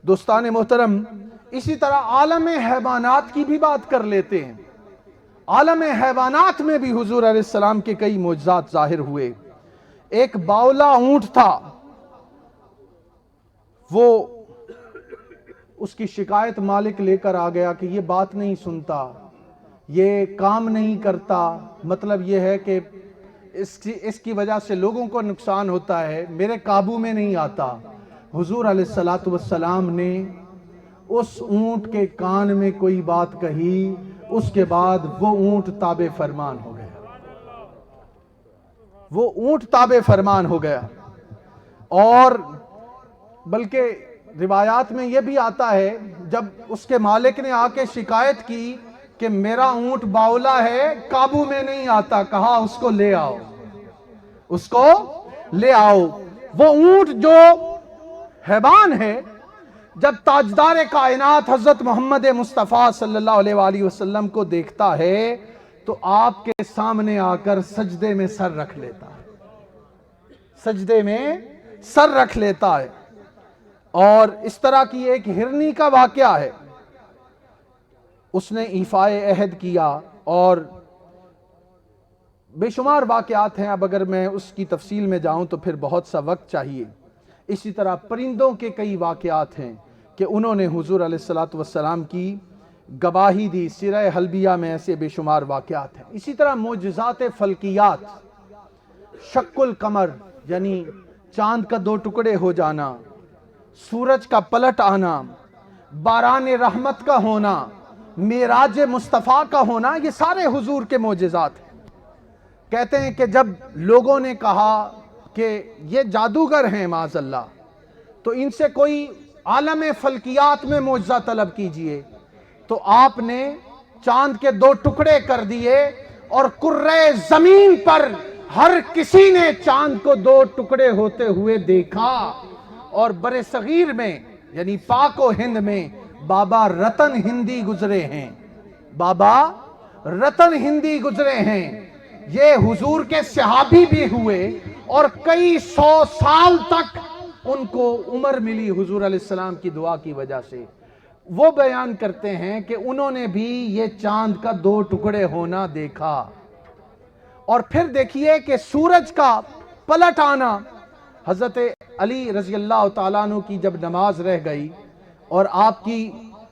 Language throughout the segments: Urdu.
دوستان محترم، اسی طرح عالم حیوانات کی بھی بات کر لیتے ہیں۔ عالم حیوانات میں بھی حضور علیہ السلام کے کئی معجزات ظاہر ہوئے۔ ایک باولا اونٹ تھا، وہ اس کی شکایت مالک لے کر آ گیا کہ یہ بات نہیں سنتا، یہ کام نہیں کرتا، مطلب یہ ہے کہ اس کی وجہ سے لوگوں کو نقصان ہوتا ہے، میرے قابو میں نہیں آتا۔ حضور علیہ السلام نے اس اونٹ کے کان میں کوئی بات کہی، اس کے بعد وہ اونٹ تابع فرمان ہو گیا، وہ اونٹ تابع فرمان ہو گیا۔ اور بلکہ روایات میں یہ بھی آتا ہے، جب اس کے مالک نے آ کے شکایت کی کہ میرا اونٹ باولا ہے، قابو میں نہیں آتا، کہا اس کو لے آؤ، اس کو لے آؤ۔ وہ اونٹ جو حیوان ہے، جب تاجدار کائنات حضرت محمد مصطفیٰ صلی اللہ علیہ وآلہ وسلم کو دیکھتا ہے تو آپ کے سامنے آ کر سجدے میں سر رکھ لیتا ہے، سجدے میں سر رکھ لیتا ہے۔ اور اس طرح کی ایک ہرنی کا واقعہ ہے، اس نے ایفائے عہد کیا، اور بے شمار واقعات ہیں، اب اگر میں اس کی تفصیل میں جاؤں تو پھر بہت سا وقت چاہیے۔ اسی طرح پرندوں کے کئی واقعات ہیں کہ انہوں نے حضور علیہ السلام کی گواہی دی، سیرہ حلبیہ میں ایسے بے شمار واقعات ہیں۔ اسی طرح معجزات فلکیات، شق القمر یعنی چاند کا دو ٹکڑے ہو جانا، سورج کا پلٹ آنا، باران رحمت کا ہونا، معراج مصطفیٰ کا ہونا، یہ سارے حضور کے معجزات ہیں۔ کہتے ہیں کہ جب لوگوں نے کہا کہ یہ جادوگر ہیں معاذ اللہ، تو ان سے کوئی عالم فلکیات میں معجزہ طلب کیجئے، تو آپ نے چاند کے دو ٹکڑے کر دیے، اور کرۂ زمین پر ہر کسی نے چاند کو دو ٹکڑے ہوتے ہوئے دیکھا۔ اور بر صغیر میں یعنی پاک و ہند میں بابا رتن ہندی گزرے ہیں، بابا رتن ہندی گزرے ہیں، یہ حضور کے صحابی بھی ہوئے، اور کئی 100 سال تک ان کو عمر ملی حضور علیہ السلام کی دعا کی وجہ سے۔ وہ بیان کرتے ہیں کہ انہوں نے بھی یہ چاند کا دو ٹکڑے ہونا دیکھا۔ اور پھر دیکھیے کہ سورج کا پلٹ آنا، حضرت علی رضی اللہ تعالیٰ عنہ کی جب نماز رہ گئی اور آپ کی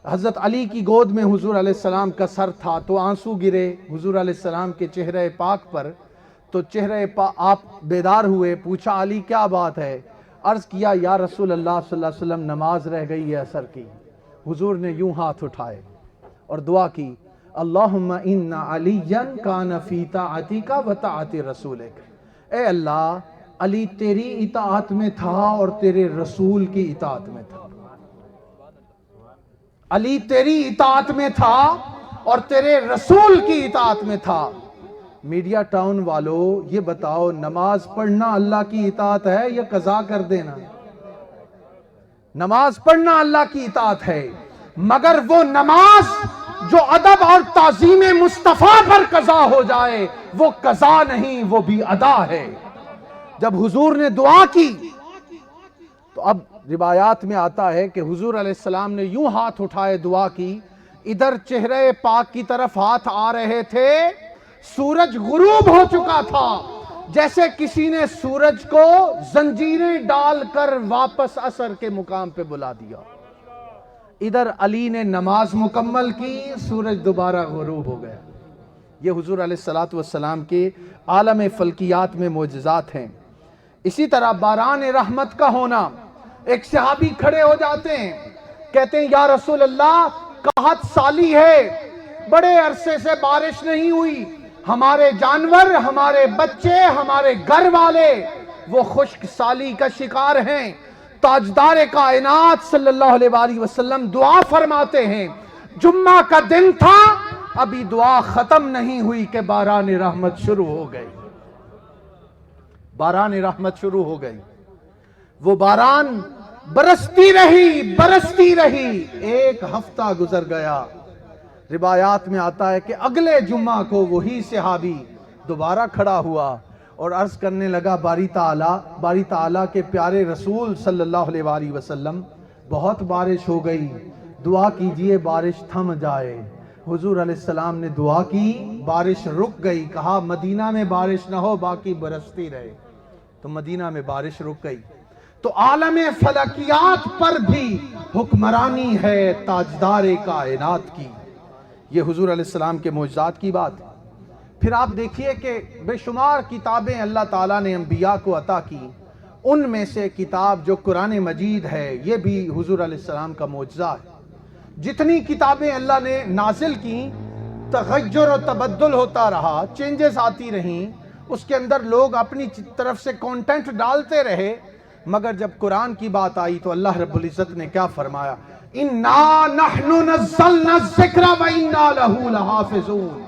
حضرت علی کی گود میں حضور علیہ السلام کا سر تھا، تو آنسو گرے حضور علیہ السلام کے چہرے پاک پر، تو چہرے آپ بیدار ہوئے، پوچھا علی کیا بات ہے؟ عرض کیا یا رسول اللہ صلی اللہ علیہ وسلم نماز رہ گئی ہے عصر کی۔ حضور نے یوں ہاتھ اٹھائے اور دعا کی، اللہم ان علیًا کان فی طاعتک و طاعت رسولک، اے اللہ علی تیری اطاعت میں تھا اور تیرے رسول کی اطاعت میں تھا، علی تیری اطاعت میں تھا اور تیرے رسول کی اطاعت میں تھا۔ میڈیا ٹاؤن والو یہ بتاؤ، نماز پڑھنا اللہ کی اطاعت ہے یا قضا کر دینا؟ نماز پڑھنا اللہ کی اطاعت ہے، مگر وہ نماز جو ادب اور تعظیم مصطفیٰ پر قضا ہو جائے وہ قضا نہیں، وہ بھی ادا ہے۔ جب حضور نے دعا کی تو اب روایات میں آتا ہے کہ حضور علیہ السلام نے یوں ہاتھ اٹھائے دعا کی، ادھر چہرے پاک کی طرف ہاتھ آ رہے تھے، سورج غروب ہو چکا تھا، جیسے کسی نے سورج کو زنجیریں ڈال کر واپس عصر کے مقام پہ بلا دیا۔ ادھر علی نے نماز مکمل کی، سورج دوبارہ غروب ہو گیا۔ یہ حضور علیہ السلام کے عالم فلکیات میں معجزات ہیں۔ اسی طرح باران رحمت کا ہونا، ایک صحابی کھڑے ہو جاتے ہیں، کہتے ہیں یا رسول اللہ قحط سالی ہے، بڑے عرصے سے بارش نہیں ہوئی، ہمارے جانور، ہمارے بچے، ہمارے گھر والے وہ خشک سالی کا شکار ہیں۔ تاجدار کائنات صلی اللہ علیہ وآلہ وسلم دعا فرماتے ہیں، جمعہ کا دن تھا، ابھی دعا ختم نہیں ہوئی کہ باران رحمت شروع ہو گئی، باران رحمت شروع ہو گئی۔ وہ باران برستی رہی، ایک ہفتہ گزر گیا۔ روایات میں آتا ہے کہ اگلے جمعہ کو وہی صحابی دوبارہ کھڑا ہوا اور عرض کرنے لگا، باری تعالیٰ کے پیارے رسول صلی اللہ علیہ وآلہ وسلم بہت بارش ہو گئی، دعا کیجئے بارش تھم جائے۔ حضور علیہ السلام نے دعا کی، بارش رک گئی، کہا مدینہ میں بارش نہ ہو باقی برستی رہے، تو مدینہ میں بارش رک گئی۔ تو عالم فلکیات پر بھی حکمرانی ہے تاجدار کائنات کی۔ یہ حضور علیہ السلام کے معجزات کی بات ہے۔ پھر آپ دیکھیے کہ بے شمار کتابیں اللہ تعالیٰ نے انبیاء کو عطا کی، ان میں سے کتاب جو قرآن مجید ہے یہ بھی حضور علیہ السلام کا معجزہ ہے۔ جتنی کتابیں اللہ نے نازل کی، تغیر و تبدل ہوتا رہا، چینجز آتی رہیں، اس کے اندر لوگ اپنی طرف سے کانٹینٹ ڈالتے رہے، مگر جب قرآن کی بات آئی تو اللہ رب العزت نے کیا فرمایا؟ اِنَّا نَحْنُ نَزَّلْنَا الذِّكْرَ وَإِنَّا لَهُ لَحَافِظُونَ،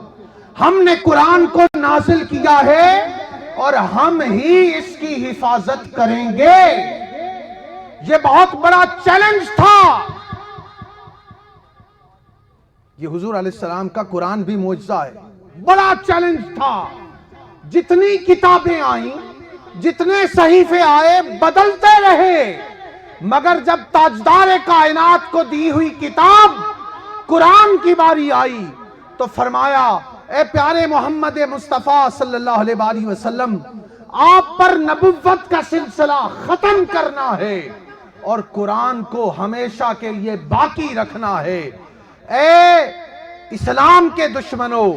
ہم نے قرآن کو نازل کیا ہے اور ہم ہی اس کی حفاظت کریں گے۔ یہ بہت بڑا چیلنج تھا۔ یہ حضور علیہ السلام کا قرآن بھی معجزہ ہے، بڑا چیلنج تھا۔ جتنی کتابیں آئیں، جتنے صحیفے آئے، بدلتے رہے، مگر جب تاجدار کائنات کو دی ہوئی کتاب قرآن کی باری آئی تو فرمایا اے پیارے محمد مصطفیٰ صلی اللہ علیہ وآلہ وسلم، آپ پر نبوت کا سلسلہ ختم کرنا ہے اور قرآن کو ہمیشہ کے لیے باقی رکھنا ہے۔ اے اسلام کے دشمنوں،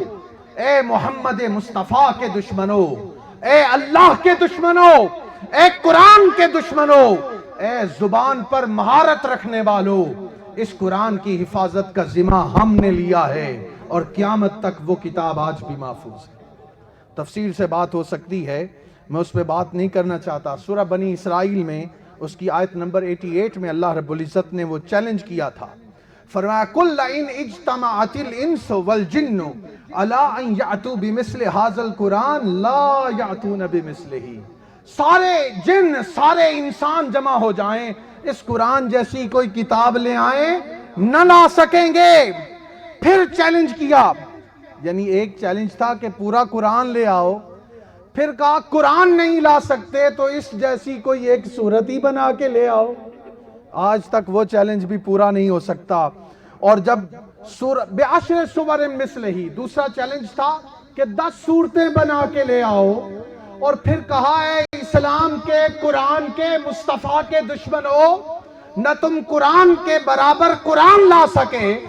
اے محمد مصطفیٰ کے دشمنوں، اے اللہ کے دشمنوں، اے قرآن کے دشمنوں، اے زبان پر مہارت رکھنے والوں، اس قرآن کی حفاظت کا ذمہ ہم نے لیا ہے اور قیامت تک وہ کتاب آج بھی محفوظ ہے۔ تفسیر سے بات ہو سکتی ہے، میں اس پہ بات نہیں کرنا چاہتا۔ سورہ بنی اسرائیل میں اس کی آیت نمبر 88 میں اللہ رب العزت نے وہ چیلنج کیا تھا، فرمایا کُلَّ اِنْ اجْتَمَعَتِ الْإِنسُ وَالْجِنُّ عَلَىٰ أَنْ يَأْتُوا بِمِثْلِ هَذَا الْقُرْآنِ لَا يَأْتُونَ بِمِثْلِهِ، سارے جن سارے انسان جمع ہو جائیں، اس قرآن جیسی کوئی کتاب لے آئیں نہ لا سکیں گے۔ پھر چیلنج کیا، یعنی ایک چیلنج تھا کہ پورا قرآن لے آؤ، پھر کہا قرآن نہیں لا سکتے تو اس جیسی کوئی ایک صورت ہی بنا کے لے آؤ۔ آج تک وہ چیلنج بھی پورا نہیں ہو سکتا۔ اور جب بِعَشْرِ سُوَرٍ مِثْلِهِ، دوسرا چیلنج تھا کہ 10 صورتیں بنا کے لے آؤ، اور پھر کہا ہے اسلام کے قرآن کے مصطفیٰ کے دشمنوں، نہ تم قرآن کے برابر قرآن لا سکے،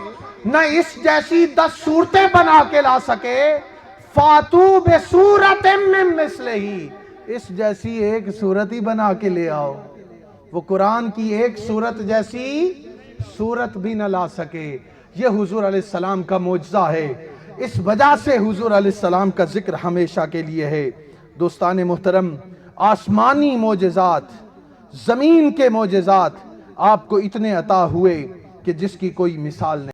نہ اس جیسی 10 صورتیں بنا کے لا سکے، فَاتُوا بِسُورَةٍ مِّن مِثْلِهِ، اس جیسی ایک صورت ہی بنا کے لے آؤ۔ وہ قرآن کی ایک صورت جیسی صورت بھی نہ لا سکے۔ یہ حضور علیہ السلام کا معجزہ ہے، اس وجہ سے حضور علیہ السلام کا ذکر ہمیشہ کے لیے ہے۔ دوستان محترم، آسمانی معجزات، زمین کے معجزات آپ کو اتنے عطا ہوئے کہ جس کی کوئی مثال نہیں۔